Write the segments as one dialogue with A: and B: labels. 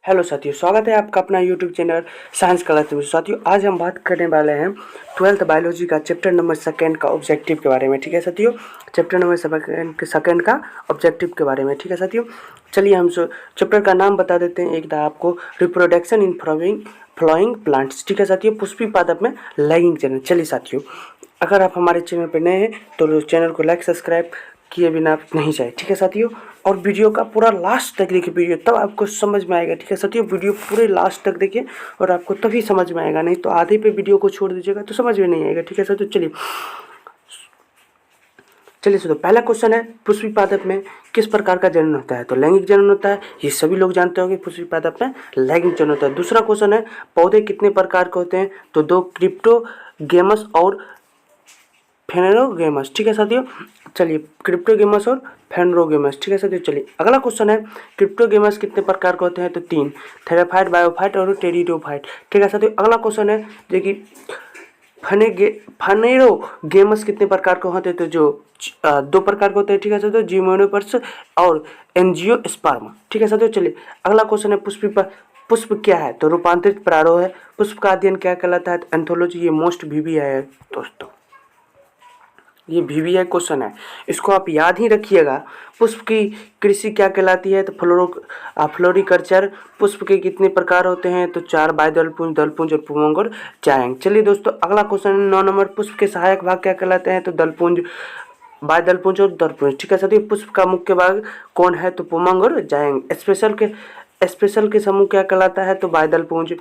A: Hello साथियों, स्वागत है आपका अपना यूट्यूब चैनल साइंस क्लास में। साथियों, आज हम बात करने वाले हैं 12th बायोलॉजी का चैप्टर नंबर सेकंड का ऑब्जेक्टिव के बारे में। ठीक है साथियों, चैप्टर नंबर सेकंड का ऑब्जेक्टिव के बारे में। ठीक है साथियों, चलिए हम चैप्टर का नाम बता देते हैं एक आपको, रिप्रोडक्शन इन फ्लाइंग प्लांट्स। ठीक है साथियों, पुष्पी पादप में लैगिंग चरण। चलिए साथियों, अगर आप हमारे चैनल पर नए हैं तो चैनल को लाइक सब्सक्राइब किए बिना नहीं जाए। ठीक है साथियों, और वीडियो का पूरा लास्ट तक देखिए वीडियो, तब आपको समझ में आएगा। ठीक है साथियों, वीडियो पूरे लास्ट तक देखिए और आपको तभी समझ में आएगा, नहीं तो आधे पे वीडियो को छोड़ दीजिएगा तो समझ में नहीं आएगा। ठीक है साथियों, चलिए तो पहला क्वेश्चन है, पुष्पी पादप में किस प्रकार का जनन होता है? तो लैंगिक जनन होता है, ये सभी लोग जानते होंगे। पुष्पी पादप में लैंगिक जनन होता है। दूसरा क्वेश्चन है, पौधे कितने प्रकार के होते हैं? तो दो, क्रिप्टोगेमस और फेनरोगेमस। ठीक है साथियों, चलिए क्रिप्टोगेमस और फेनरोगेमस। ठीक है साथियों, चलिए अगला क्वेश्चन है, क्रिप्टोगेमस कितने प्रकार के होते हैं? तो तीन, थेराफाइट, बायोफाइट और टेरिडोफाइट। ठीक है साथियों, अगला क्वेश्चन है देखिए, फेनेरोगेमस कितने प्रकार के होते हैं? तो जो दो प्रकार के होते हैं। ठीक है साथियों, जिम्नोस्पर्म और एंजियोस्पर्म। ठीक है साथियों, चलिए अगला क्वेश्चन है, पुष्प क्या है? तो रूपांतरित प्रारोह है। पुष्प का अध्ययन क्या कहलाता है? तो एंथोलॉजी। ये मोस्ट वीवी है दोस्तों, ये वीवीआई क्वेश्चन है, इसको आप याद ही रखिएगा। पुष्प की कृषि क्या कहलाती है? तो फ्लोरिकल्चर। पुष्प के कितने प्रकार होते हैं? तो चार, बाह्यदलपुंज, दलपुंज और पुंग और जायंग। चलिए दोस्तों, अगला क्वेश्चन 9 नंबर, पुष्प के सहायक भाग क्या कहलाते हैं? तो दलपुंज, बाह्यदलपुंज और दलपुंज। ठीक है साथियों, पुष्प का मुख्य भाग कौन है? तो पुमंग और जायंग। स्पेशल के समूह क्या कहलाता है? तो बाह्यदलपुंज।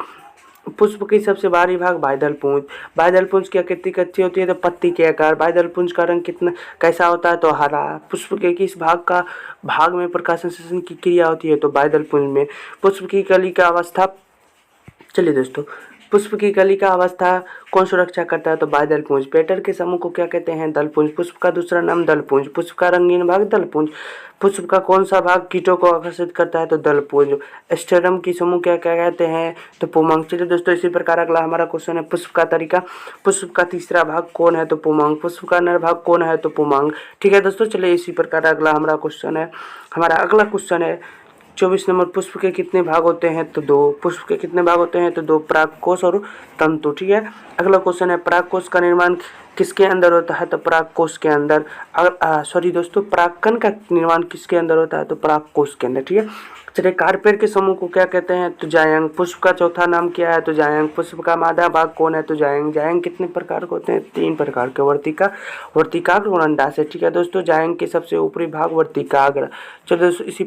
A: पुष्प की सबसे बाहरी भाग बाह्यदलपुंज। बाह्यदलपुंज की आकृति कैसी होती है? तो पत्ती के आकार। बाह्यदलपुंज का रंग कितना कैसा होता है? तो हरा। पुष्प के किस भाग में प्रकाश संश्लेषण की क्रिया होती है? तो बाह्यदलपुंज में। पुष्प की कली का अवस्था, चलिए दोस्तों, पुष्प की कली का अवस्था कौन सुरक्षा करता है? तो बाह्यदलपुंज। पेटल के समूह को क्या कहते हैं? दलपुंज। पुष्प का दूसरा नाम दलपुंज। पुष्प का रंगीन भाग दलपुंज। पुष्प का कौन सा भाग कीटों को आकर्षित करता है? तो दलपुंज। स्टेरम की समूह क्या क्या कहते हैं? तो पुमंग। चलिए दोस्तों, इसी प्रकार अगला हमारा क्वेश्चन है, पुष्प का तरीका। पुष्प का तीसरा भाग कौन है? तो पुमंग। पुष्प का नर भाग कौन है? तो पुमंग। ठीक है दोस्तों, चलिए इसी प्रकार अगला हमारा क्वेश्चन है, हमारा अगला क्वेश्चन है 24 नंबर, पुष्प के कितने भाग होते हैं? तो दो। पुष्प के कितने भाग होते हैं? तो दो, परागकोश और तंतु। ठीक है, अगला क्वेश्चन है, परागकोश का निर्माण किसके अंदर होता है? तो परागकोश के अंदर। सॉरी दोस्तों, परागकण का निर्माण किसके अंदर होता है? तो परागकोश के अंदर। ठीक है, चलिए कार्पेल के समूह को क्या कहते हैं? तो जायंग। पुष्प का चौथा नाम क्या है? तो जायंग। पुष्प का मादा भाग कौन है? तो जायंग। जायंग कितने प्रकार के होते हैं? तीन प्रकार के, वर्तिकाग्र और अंडाशय। ठीक है दोस्तों, जायंग के सबसे ऊपरी भाग वर्तिकाग्र। चलिए दोस्तों, इसी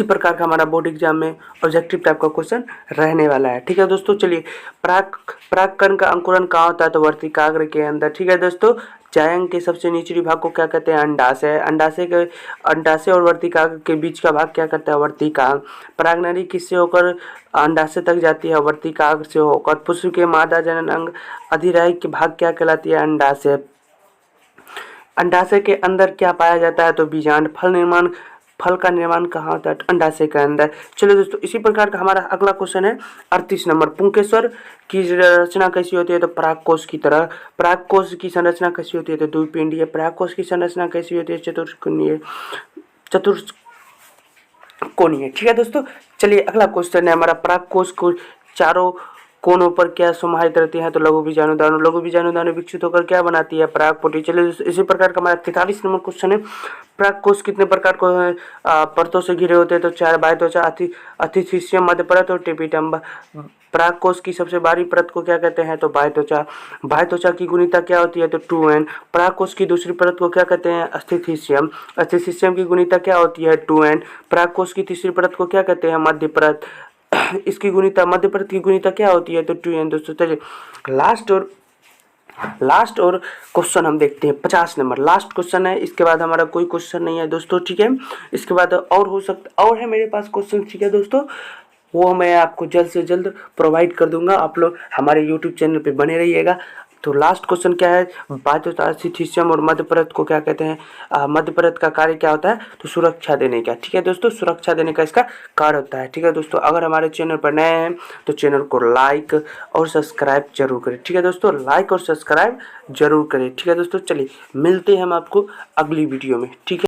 A: प्रकार का हमारा बोर्ड एग्जाम में ऑब्जेक्टिव टाइप का क्वेश्चन रहने वाला है। ठीक है दोस्तों, चलिए परागकण का अंकुरन कहाँ होता है? तो वर्तिकाग्र के अंदर। ठीक है दोस्तों, जायंग के सबसे निचली भाग को क्या कहते हैं? अंडाशय। अंडाशय और वर्तिकाग्र के बीच का भाग क्या करता है? वर्तिकाग्र। परागनली किससे होकर अंडाशय तक जाती है? वर्तिकाग्र से होकर। पुष्प के मादा जनन अंग अधिराही के भाग क्या कहलाती है? अंडाशय। अंडाशय के अंदर क्या पाया जाता है? तो बीजांड। फल का निर्माण कहाँ होता है? अंडाशय के अंदर। चलिए दोस्तों, इसी प्रकार का हमारा अगला क्वेश्चन है 38 नंबर, पुंकेसर की रचना कैसी होती है? तो परागकोश की तरह। परागकोश की संरचना कैसी होती है? तो द्विपिंडीय। परागकोश की संरचना कैसी होती है? चतुष्कोणीय। ठीक है दोस्तों, चलिए अगला क्वेश्चन है हमारा, परागकोश को चारों कोनों पर क्या समाहित रहती है? तो लघु बीजाणु विकसित होकर क्या बनाती है? परागपोटी। चलिए इसी प्रकार का हमारा 43 नंबर क्वेश्चन है, परागकोश कितने प्रकार को परतों से घिरे होते हैं? तो चार, बाह्यत्वचा, अतिथिशियम, मध्य परत और टेपिटम। परागकोश की सबसे बाहरी परत को क्या कहते हैं? तो बाह्यत्वचा। बाह्यत्वचा की गुणिता क्या होती है? तो 2n। परागकोश की दूसरी परत को क्या कहते हैं? अस्थिथिशियम। अस्थिथिशियम की गुणिता क्या होती है? 2n। परागकोश की तीसरी परत को क्या कहते हैं? मध्य परत। इसकी गुणिता, मध्य परत की गुणिता क्या होती है? तो 2n। दोस्तों चलिए लास्ट और क्वेश्चन हम देखते हैं 50 नंबर, लास्ट क्वेश्चन है, इसके बाद हमारा कोई क्वेश्चन नहीं है दोस्तों। ठीक है, इसके बाद और हो सकता और है मेरे पास क्वेश्चन। ठीक है दोस्तों, वो मैं आपको जल्द से जल्द प्रोवाइड कर दूंगा। आप लोग हमारे यूट्यूब चैनल पे बने रहिएगा। तो लास्ट क्वेश्चन क्या है? बाह्यत्वचा और मध्य परत को क्या कहते हैं? मध्य परत का कार्य क्या होता है? तो सुरक्षा देने का। ठीक है दोस्तों, सुरक्षा देने का इसका कार्य होता है। ठीक है दोस्तों, अगर हमारे चैनल पर नए हैं तो चैनल को लाइक और सब्सक्राइब जरूर करें। ठीक है दोस्तों, लाइक और सब्सक्राइब जरूर करें। ठीक है दोस्तों, चलिए मिलते हैं हम आपको अगली वीडियो में। ठीक है।